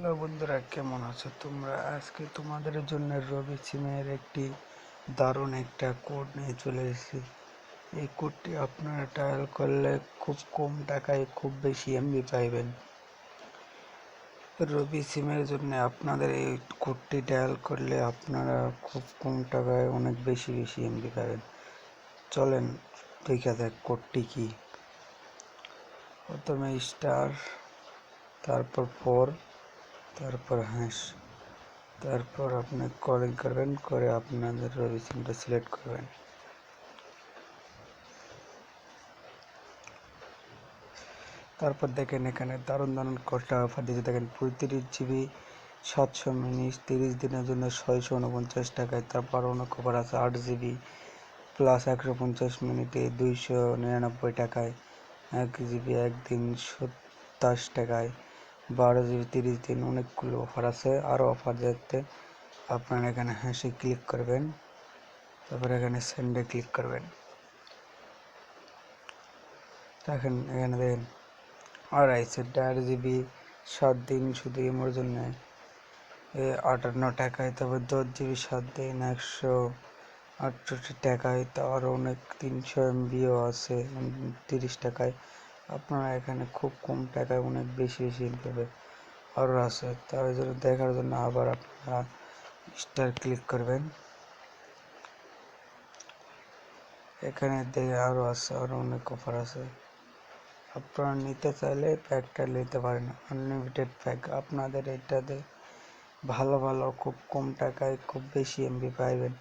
Hello বন্ধুরা, কেমন আছো তোমরা? আজকে তোমাদের জন্য রবি সিমের একটি দারুণ একটা কোড নিয়ে চলে এসেছি। এই কোডটি আপনারা ডায়াল করলে খুব কম টাকায় খুব বেশি এমবি পাইবেন। রবি সিমের জন্য আপনাদের এই কোডটি ডায়াল করলে আপনারা খুব কম টাকায় অনেক বেশি এমবি পাবেন। চলেন দেখা যাক কোডটি কি। প্রথমে স্টার, তারপর 4, তারপর হ্যাশ, তারপর আপনি কলিং করবেন, করে আপনাদের রবি সিমটা সিলেক্ট করবেন। তারপর দেখেন এখানে দারুণ দারুণ কটা অফার দিয়েছে। দেখেন 35 GB 700 মিনিট 30 দিনের জন্য 649 টাকায়। তারপর অনেক অফার আছে 8 GB প্লাস 150 মিনিটে 299 টাকায়, 1 GB একদিন 27 টাকায়, 12 GB 30 দিন। অনেকগুলো অফার আছে। আরও অফার দেখতে আপনারা এখানে হ্যাশে ক্লিক করবেন, তারপর এখানে সেন্ডে ক্লিক করবেন। দেখেন এখানে দেখেন আর আছে 1.5 GB 7 দিন শুধু ইমোর জন্য 58 টাকায়। তারপর 10 GB 7 দিন 168 টাকায়। তো আরও অনেক 300 MBও আছে 30 টাকায়। আপনারা এখানে খুব কম টাকায় অনেক বেশি পাবে। আরও আছে, তার জন্য দেখার জন্য আবার আপনারা স্টার ক্লিক করবেন। এখানে দেখে আরও আছে, আরও অনেক অফার আছে। আপনারা নিতে চাইলে প্যাকটা নিতে পারেন, আনলিমিটেড প্যাক। আপনাদের এটাতে ভালো ভালো খুব কম টাকায় খুব বেশি এমবি পাইবেন।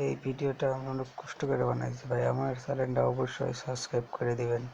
এই ভিডিওটা আমি অনেক কষ্ট করে বানাইছি ভাই, আমার চ্যানেলটা অবশ্যই সাবস্ক্রাইব করে দিবেন।